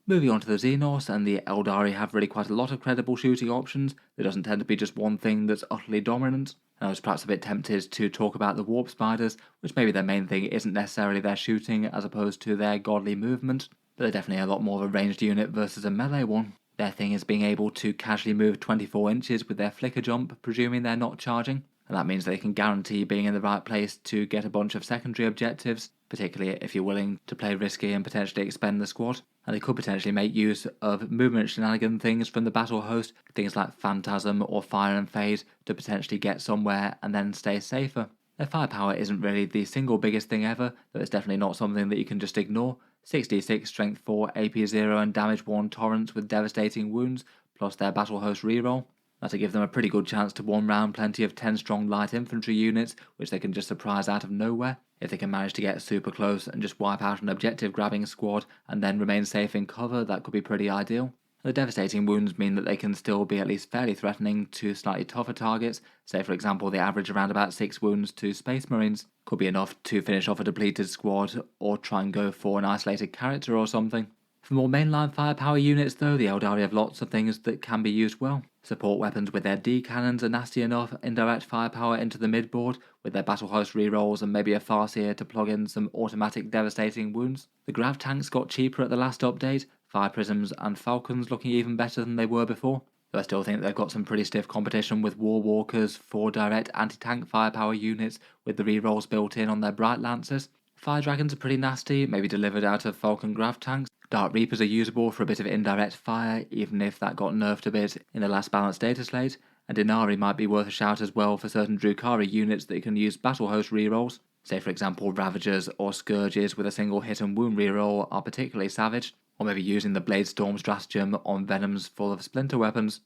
Moving on to the Xenos, and the Aeldari have really quite a lot of credible shooting options. There doesn't tend to be just one thing that's utterly dominant. And I was perhaps a bit tempted to talk about the Warp Spiders, which maybe their main thing isn't necessarily their shooting as opposed to their godly movement, but they're definitely a lot more of a ranged unit versus a melee one. Their thing is being able to casually move 24 inches with their flicker jump, presuming they're not charging, and that means they can guarantee being in the right place to get a bunch of secondary objectives, particularly if you're willing to play risky and potentially expend the squad. And they could potentially make use of movement shenanigan things from the battle host, things like Phantasm or Fire and Phase, to potentially get somewhere and then stay safer. Their firepower isn't really the single biggest thing ever, though it's definitely not something that you can just ignore. 6d6, Strength 4, AP 0 and Damage 1 torrents with devastating wounds, plus their battle host reroll. That'll give them a pretty good chance to one round plenty of 10 strong light infantry units, which they can just surprise out of nowhere. If they can manage to get super close and just wipe out an objective grabbing squad and then remain safe in cover, that could be pretty ideal. The devastating wounds mean that they can still be at least fairly threatening to slightly tougher targets. Say for example they average around about 6 wounds to Space Marines. Could be enough to finish off a depleted squad or try and go for an isolated character or something. For more mainline firepower units though, the Aeldari have lots of things that can be used well. Support weapons with their D cannons are nasty enough, indirect firepower into the midboard with their battle host rerolls and maybe a Farseer to plug in some automatic devastating wounds. The grav tanks got cheaper at the last update, Fire Prisms and Falcons looking even better than they were before, though I still think they've got some pretty stiff competition with War Walkers for direct anti-tank firepower units with the rerolls built in on their Bright Lancers. Fire Dragons are pretty nasty, maybe delivered out of Falcon grav tanks. Dark Reapers are usable for a bit of indirect fire, even if that got nerfed a bit in the last balanced data slate, and Inari might be worth a shout as well for certain Drukhari units that can use battle host rerolls. Say for example Ravagers or Scourges with a single hit and wound reroll are particularly savage, or maybe using the Bladestorm stratagem on Venoms full of splinter weapons.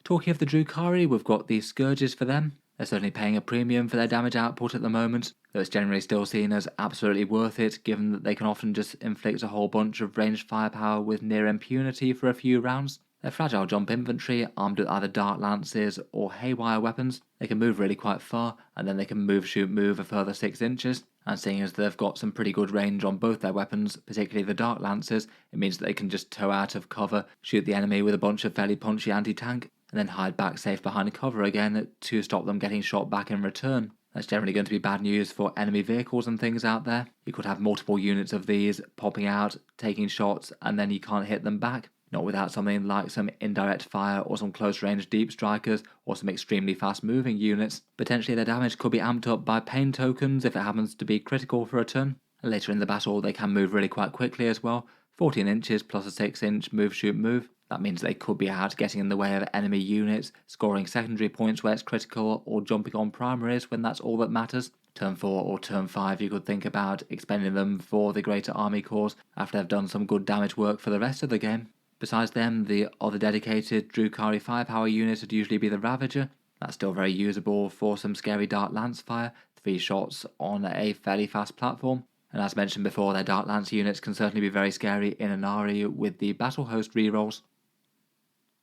Talking of the Drukhari, we've got the Scourges for them. They're certainly paying a premium for their damage output at the moment, though it's generally still seen as absolutely worth it, given that they can often just inflict a whole bunch of ranged firepower with near impunity for a few rounds. They're fragile jump infantry, armed with either Dark Lances or Haywire weapons. They can move really quite far, and then they can move, shoot, move a further 6 inches. And seeing as they've got some pretty good range on both their weapons, particularly the Dark Lances, it means that they can just tow out of cover, shoot the enemy with a bunch of fairly punchy anti-tank, and then hide back safe behind cover again to stop them getting shot back in return. That's generally going to be bad news for enemy vehicles and things out there. You could have multiple units of these popping out, taking shots, and then you can't hit them back. Not without something like some indirect fire or some close range deep strikers or some extremely fast moving units. Potentially their damage could be amped up by pain tokens if it happens to be critical for a turn. And later in the battle they can move really quite quickly as well. 14 inches plus a 6 inch move shoot move. That means they could be out getting in the way of enemy units, scoring secondary points where it's critical, or jumping on primaries when that's all that matters. Turn 4 or turn 5 you could think about expending them for the Greater Army Corps after they've done some good damage work for the rest of the game. Besides them, the other dedicated Drukhari firepower unit would usually be the Ravager. That's still very usable for some scary Dark Lance fire, 3 shots on a fairly fast platform. And as mentioned before, their Dark Lance units can certainly be very scary in Inari with the battle host rerolls.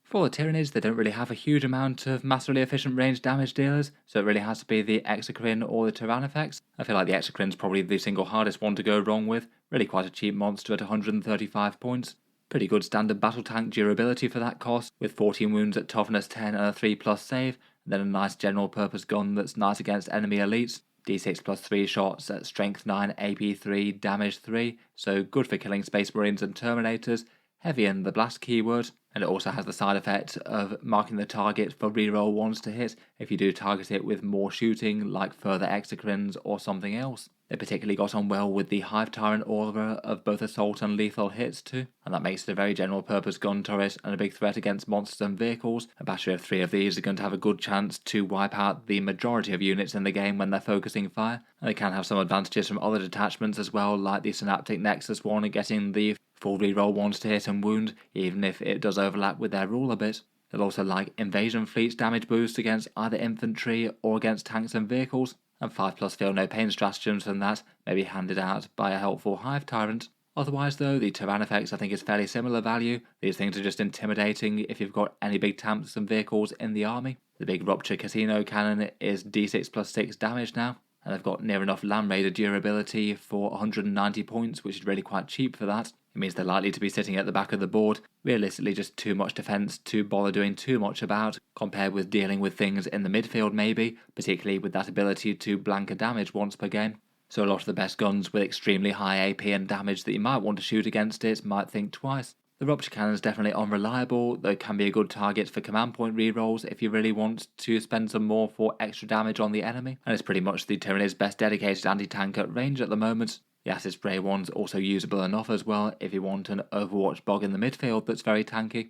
For the Tyranids, they don't really have a huge amount of massively efficient ranged damage dealers, so it really has to be the Exocrine or the Tyrannifex. I feel like the Exocrine's probably the single hardest one to go wrong with, really quite a cheap monster at 135 points. Pretty good standard battle tank durability for that cost, with 14 wounds at toughness 10 and a 3+ save, and then a nice general purpose gun that's nice against enemy elites. D6 plus 3 shots at strength 9, AP 3, damage 3, so good for killing Space Marines and Terminators. heavy in the blast keyword, and it also has the side effect of marking the target for reroll ones to hit if you do target it with more shooting, like further exocrines or something else. They particularly got on well with the Hive Tyrant aura of both assault and lethal hits too, and that makes it a very general purpose gun turret and a big threat against monsters and vehicles. A battery of 3 of these are going to have a good chance to wipe out the majority of units in the game when they're focusing fire, and they can have some advantages from other detachments as well, like the Synaptic Nexus one and getting the full reroll ones to hit and wound, even if it does overlap with their rule a bit. They'll also like Invasion Fleet's damage boost against either infantry or against tanks and vehicles, and 5+ feel no pain stratagems from that may be handed out by a helpful Hive Tyrant. Otherwise though, the Tyrannifex I think is fairly similar value. These things are just intimidating if you've got any big tanks and vehicles in the army. The big Rupture Casino Cannon is d6+6 damage now, and they've got near enough Land Raider durability for 190 points, which is really quite cheap for that. It means they're likely to be sitting at the back of the board, realistically just too much defense to bother doing too much about, compared with dealing with things in the midfield maybe, particularly with that ability to blanker damage once per game. So a lot of the best guns with extremely high AP and damage that you might want to shoot against it might think twice. The Rupture Cannon is definitely unreliable, though it can be a good target for command point rerolls if you really want to spend some more for extra damage on the enemy, and it's pretty much the Tyranids' best dedicated anti-tank at range at the moment. The Acid Spray one's also usable enough as well if you want an Overwatch bog in the midfield that's very tanky.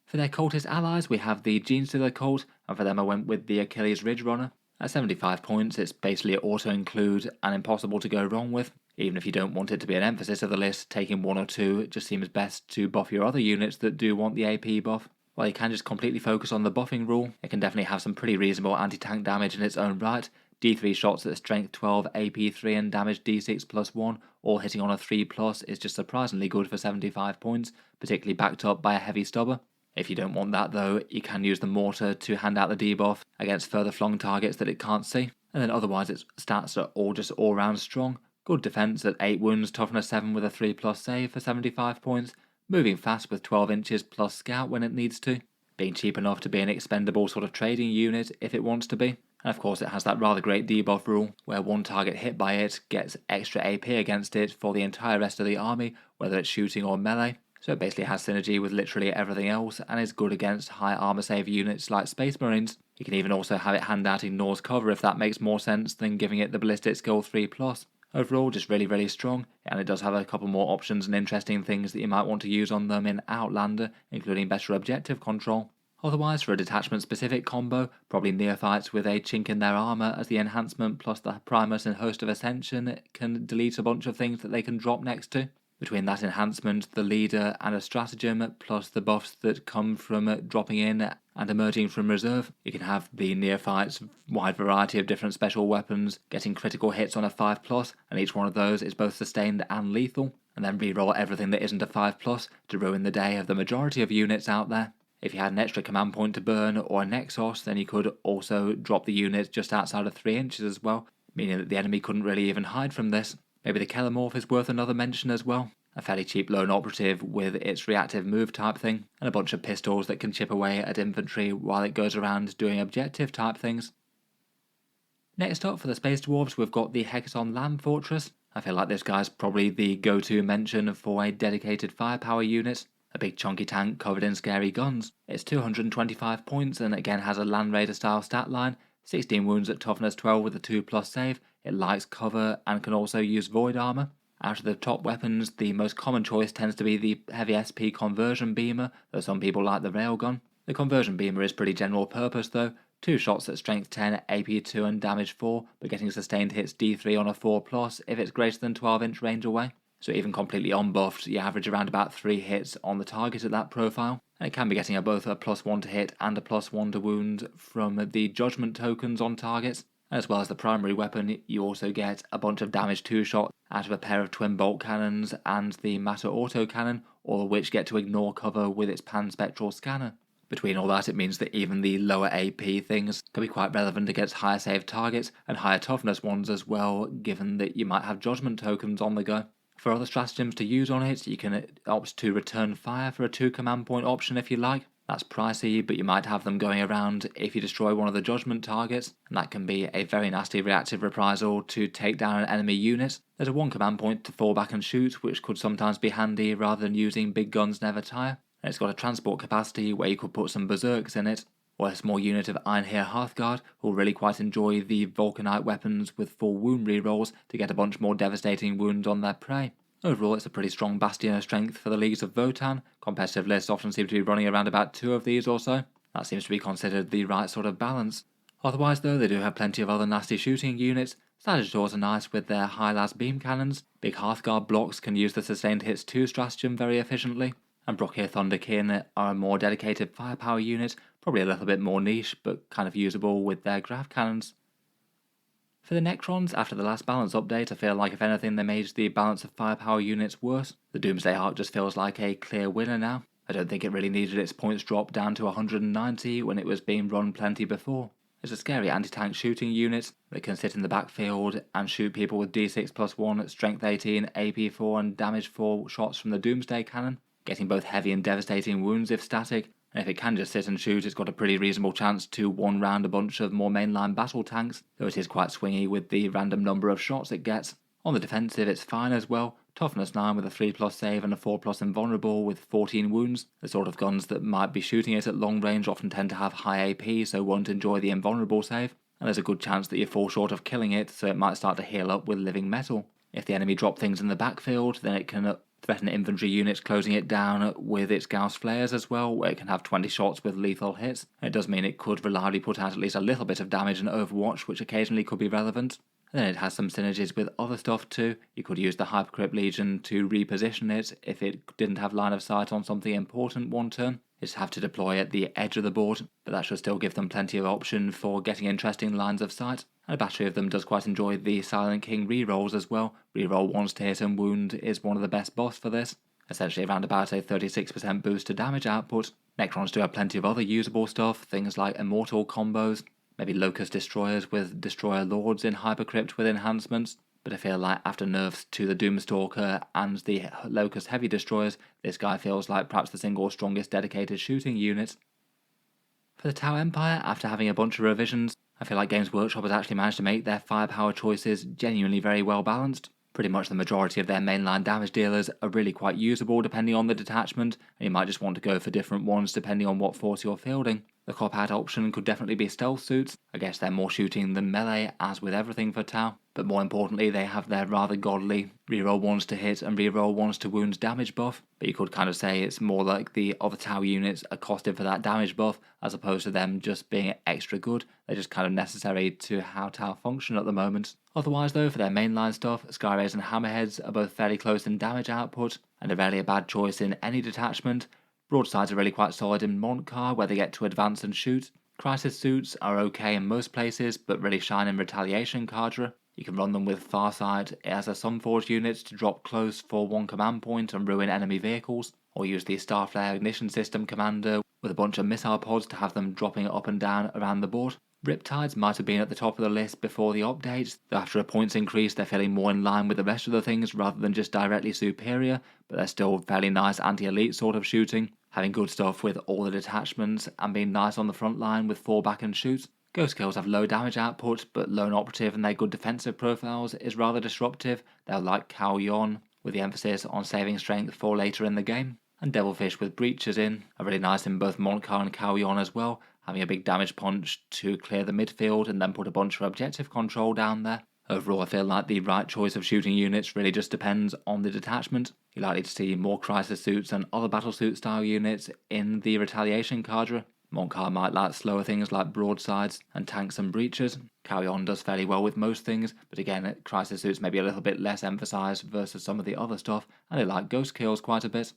For their cultist allies we have the Genestealer Cult, and for them I went with the Achilles Ridge Runner. At 75 points it's basically auto-include and impossible to go wrong with. Even if you don't want it to be an emphasis of the list, taking 1 or 2 just seems best to buff your other units that do want the AP buff. While you can just completely focus on the buffing rule, it can definitely have some pretty reasonable anti-tank damage in its own right. D3 shots at strength 12, AP 3 and damage D6+1, all hitting on a 3+ is just surprisingly good for 75 points, particularly backed up by a heavy stubber. If you don't want that though, you can use the mortar to hand out the debuff against further flung targets that it can't see, and then otherwise its stats are all just all round strong. Good defense at 8 wounds, toughness 7 with a 3+ save for 75 points, moving fast with 12 inches plus scout when it needs to, being cheap enough to be an expendable sort of trading unit if it wants to be. And of course it has that rather great debuff rule, where one target hit by it gets extra AP against it for the entire rest of the army, whether it's shooting or melee. So it basically has synergy with literally everything else, and is good against high armor save units like Space Marines. You can even also have it hand out ignores cover if that makes more sense than giving it the ballistic skill 3+. Overall just really strong, and it does have a couple more options and interesting things that you might want to use on them in Outlander, including better objective control. Otherwise, for a detachment-specific combo, probably Neophytes with a chink in their armour as the enhancement plus the Primus and Host of Ascension can delete a bunch of things that they can drop next to. Between that enhancement, the leader and a stratagem, plus the buffs that come from dropping in and emerging from reserve, you can have the Neophytes' wide variety of different special weapons, getting critical hits on a 5+, and each one of those is both sustained and lethal, and then reroll everything that isn't a 5+, to ruin the day of the majority of units out there. If you had an extra command point to burn or a Nexus, then you could also drop the unit just outside of 3 inches as well, meaning that the enemy couldn't really even hide from this. Maybe the Kellamorph is worth another mention as well. A fairly cheap lone operative with its reactive move type thing, and a bunch of pistols that can chip away at infantry while it goes around doing objective type things. Next up for the Space Dwarves we've got the Hecaton Land Fortress. I feel like this guy's probably the go-to mention for a dedicated firepower unit. A big chunky tank covered in scary guns. It's 225 points and again has a Land Raider style stat line, 16 wounds at toughness 12 with a 2+ save, it likes cover and can also use void armor. Out of the top weapons, the most common choice tends to be the heavy SP conversion beamer, though some people like the railgun. The conversion beamer is pretty general purpose though, 2 shots at strength 10, AP 2 and damage 4, but getting sustained hits D3 on a 4+ if it's greater than 12 inch range away. So even completely unbuffed, you average around about 3 hits on the target at that profile, and it can be getting both a +1 to hit and a +1 to wound from the judgment tokens on targets. As well as the primary weapon, you also get a bunch of damage 2 shots out of a pair of twin bolt cannons and the matter auto cannon, all of which get to ignore cover with its pan-spectral scanner. Between all that, it means that even the lower AP things can be quite relevant against higher save targets and higher toughness ones as well, given that you might have judgment tokens on the go. For other stratagems to use on it, you can opt to return fire for a 2 command point option if you like. That's pricey, but you might have them going around if you destroy one of the judgment targets, and that can be a very nasty reactive reprisal to take down an enemy unit. There's a 1 command point to fall back and shoot, which could sometimes be handy rather than using big guns never tire, and it's got a transport capacity where you could put some berserks in it, or a small unit of Ironhair Hearthguard who will really quite enjoy the Vulcanite weapons with full wound rerolls to get a bunch more devastating wounds on their prey. Overall, it's a pretty strong bastion of strength for the leagues of Votann. Competitive lists often seem to be running around about 2 of these or so. That seems to be considered the right sort of balance. Otherwise though, they do have plenty of other nasty shooting units. Sagitors are nice with their high las beam cannons. Big Hearthguard blocks can use the sustained hits 2 stratagem very efficiently. And Brockir Thunderkin are a more dedicated firepower unit, probably a little bit more niche, but kind of usable with their grav cannons. For the Necrons, after the last balance update, I feel like if anything they made the balance of firepower units worse. The Doomsday arc just feels like a clear winner now. I don't think it really needed its points dropped down to 190 when it was being run plenty before. It's a scary anti-tank shooting unit that can sit in the backfield and shoot people with D6+1, strength 18, AP 4 and damage 4 shots from the Doomsday cannon, getting both heavy and devastating wounds if static, and if it can just sit and shoot, it's got a pretty reasonable chance to one-round a bunch of more mainline battle tanks, though it is quite swingy with the random number of shots it gets. On the defensive, it's fine as well. Toughness 9 with a 3+ save and a 4+ invulnerable with 14 wounds. The sort of guns that might be shooting it at long range often tend to have high AP, so won't enjoy the invulnerable save, and there's a good chance that you fall short of killing it, so it might start to heal up with living metal. If the enemy drop things in the backfield, then it can threaten infantry units closing it down with its Gauss flares as well, where it can have 20 shots with lethal hits. It does mean it could reliably put out at least a little bit of damage in Overwatch, which occasionally could be relevant. And then it has some synergies with other stuff too. You could use the Hypercrypt Legion to reposition it if it didn't have line of sight on something important one turn. You just have to deploy at the edge of the board, but that should still give them plenty of option for getting interesting lines of sight. And a battery of them does quite enjoy the Silent King rerolls as well. Reroll 1 to hit and wound is one of the best buffs for this. Essentially around about a 36% boost to damage output. Necrons do have plenty of other usable stuff, things like immortal combos, maybe Locust Destroyers with Destroyer Lords in Hypercrypt with enhancements, but I feel like after nerfs to the Doomstalker and the Locust Heavy Destroyers, this guy feels like perhaps the single strongest dedicated shooting unit. For the Tau Empire, after having a bunch of revisions, I feel like Games Workshop has actually managed to make their firepower choices genuinely very well balanced. Pretty much the majority of their mainline damage dealers are really quite usable depending on the detachment, and you might just want to go for different ones depending on what force you're fielding. The cop-out option could definitely be stealth suits. I guess they're more shooting than melee, as with everything for Tau, but more importantly they have their rather godly reroll 1s to hit and reroll 1s to wounds damage buff, but you could kind of say it's more like the other Tau units are costed for that damage buff as opposed to them just being extra good. They're just kind of necessary to how Tau function at the moment. Otherwise though, for their mainline stuff, Skyrays and Hammerheads are both fairly close in damage output and are rarely a bad choice in any detachment. Broadsides are really quite solid in Montcar, where they get to advance and shoot. Crisis suits are okay in most places, but really shine in Retaliation Cadre. You can run them with Farsight as a Sunforged unit to drop close for 1 command point and ruin enemy vehicles, or use the Starflare Ignition System Commander with a bunch of missile pods to have them dropping up and down around the board. Riptides might have been at the top of the list before the update, though after a points increase they're feeling more in line with the rest of the things rather than just directly superior, but they're still fairly nice anti-elite sort of shooting, having good stuff with all the detachments and being nice on the front line with fall back and shoot. Ghost Kills have low damage output, but lone operative and their good defensive profiles is rather disruptive. They'll like Cao Yon, with the emphasis on saving strength for later in the game. And Devilfish with Breaches in are really nice in both Montcar and Cao Yon as well, having a big damage punch to clear the midfield and then put a bunch of objective control down there. Overall, I feel like the right choice of shooting units really just depends on the detachment. You're likely to see more crisis suits and other battlesuit style units in the Retaliation Cadre. Montcar might like slower things like broadsides and tanks and breaches. Cao Yon does fairly well with most things, but again, crisis suits may be a little bit less emphasised versus some of the other stuff, and they like ghost kills quite a bit.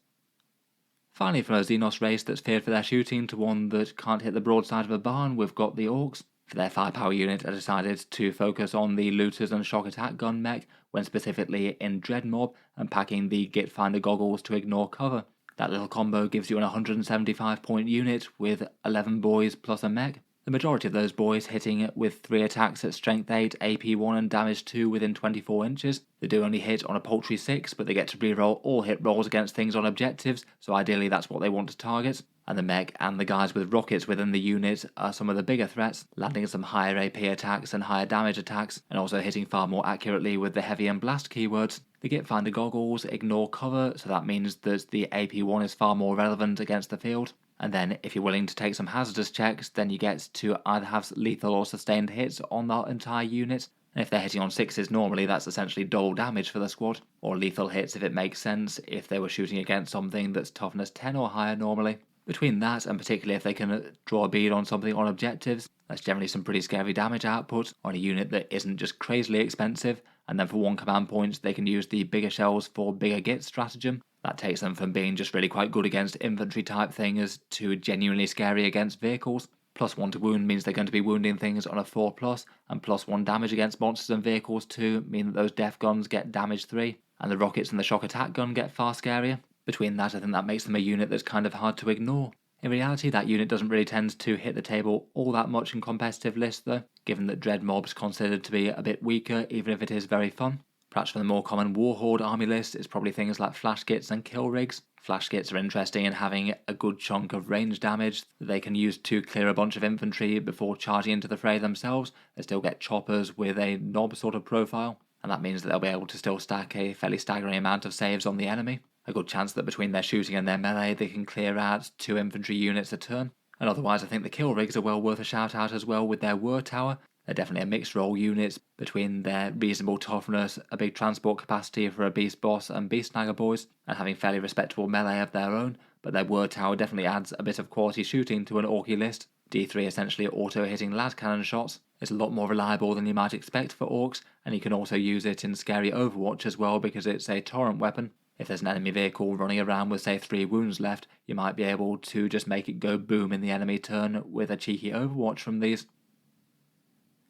Finally, from a Xenos race that's feared for their shooting to one that can't hit the broadside of a barn, we've got the Orks. For their firepower unit, I decided to focus on the Looters and Shock Attack gun mech, when specifically in Dreadmob and packing the Git Finder goggles to ignore cover. That little combo gives you an 175 point unit with 11 boys plus a mech. The majority of those boys hitting with 3 attacks at strength 8, AP 1 and damage 2 within 24 inches. They do only hit on a paltry 6, but they get to reroll all hit rolls against things on objectives, so ideally that's what they want to target. And the mech and the guys with rockets within the unit are some of the bigger threats, landing some higher AP attacks and higher damage attacks, and also hitting far more accurately with the heavy and blast keywords. The Git Finder goggles ignore cover, so that means that the AP1 is far more relevant against the field. And then, if you're willing to take some hazardous checks, then you get to either have lethal or sustained hits on the entire unit. And if they're hitting on 6s normally, that's essentially double damage for the squad. Or lethal hits if it makes sense, if they were shooting against something that's toughness 10 or higher normally. Between that, and particularly if they can draw a bead on something on objectives, that's generally some pretty scary damage output on a unit that isn't just crazily expensive. And then for 1 command point, they can use the bigger shells for bigger git stratagem. That takes them from being just really quite good against infantry type things to genuinely scary against vehicles. +1 to wound means they're going to be wounding things on a 4+, and +1 damage against monsters and vehicles too mean that those def guns get damage 3, and the rockets and the shock attack gun get far scarier. Between that, I think that makes them a unit that's kind of hard to ignore. In reality, that unit doesn't really tend to hit the table all that much in competitive lists though, given that Dread Mob's considered to be a bit weaker even if it is very fun. Perhaps for the more common Warhorde army list, it's probably things like Flash Gits and Kill Rigs. Flash Gits are interesting in having a good chunk of range damage that they can use to clear a bunch of infantry before charging into the fray themselves. They still get choppers with a knob sort of profile, and that means that they'll be able to still stack a fairly staggering amount of saves on the enemy. A good chance that between their shooting and their melee they can clear out 2 infantry units a turn. And otherwise I think the Kill Rigs are well worth a shout out as well with their Whir Tower. They're definitely a mixed role unit between their reasonable toughness, a big transport capacity for a beast boss and beast snagger boys, and having fairly respectable melee of their own, but their Whir Tower definitely adds a bit of quality shooting to an Orky list. D3 essentially auto-hitting lad cannon shots. It's a lot more reliable than you might expect for Orks, and you can also use it in scary Overwatch as well because it's a torrent weapon. If there's an enemy vehicle running around with say 3 wounds left, you might be able to just make it go boom in the enemy turn with a cheeky Overwatch from these.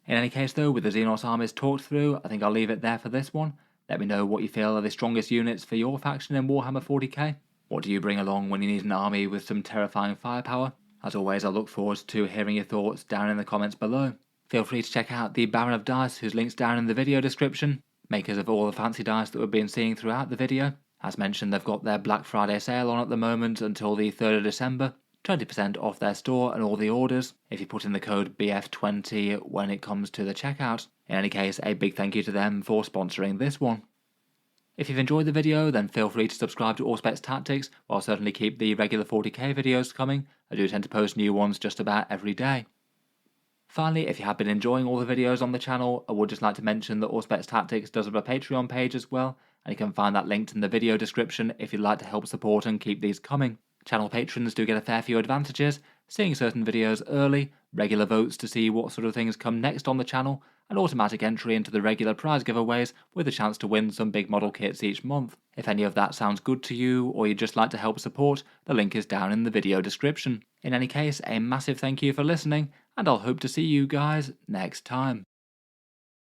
In any case though, with the Xenos armies talked through, I think I'll leave it there for this one. Let me know what you feel are the strongest units for your faction in Warhammer 40k. What do you bring along when you need an army with some terrifying firepower? As always, I look forward to hearing your thoughts down in the comments below. Feel free to check out the Baron of Dice, whose link's down in the video description, makers of all the fancy dice that we've been seeing throughout the video. As mentioned, they've got their Black Friday sale on at the moment until the 3rd of December. 20% off their store and all the orders if you put in the code BF20 when it comes to the checkout. In any case, a big thank you to them for sponsoring this one. If you've enjoyed the video, then feel free to subscribe to Auspex Tactics, while certainly keep the regular 40k videos coming. I do tend to post new ones just about every day. Finally, if you have been enjoying all the videos on the channel, I would just like to mention that Auspex Tactics does have a Patreon page as well, and you can find that linked in the video description if you'd like to help support and keep these coming. Channel patrons do get a fair few advantages, seeing certain videos early, regular votes to see what sort of things come next on the channel, and automatic entry into the regular prize giveaways with a chance to win some big model kits each month. If any of that sounds good to you, or you'd just like to help support, the link is down in the video description. In any case, a massive thank you for listening, and I'll hope to see you guys next time.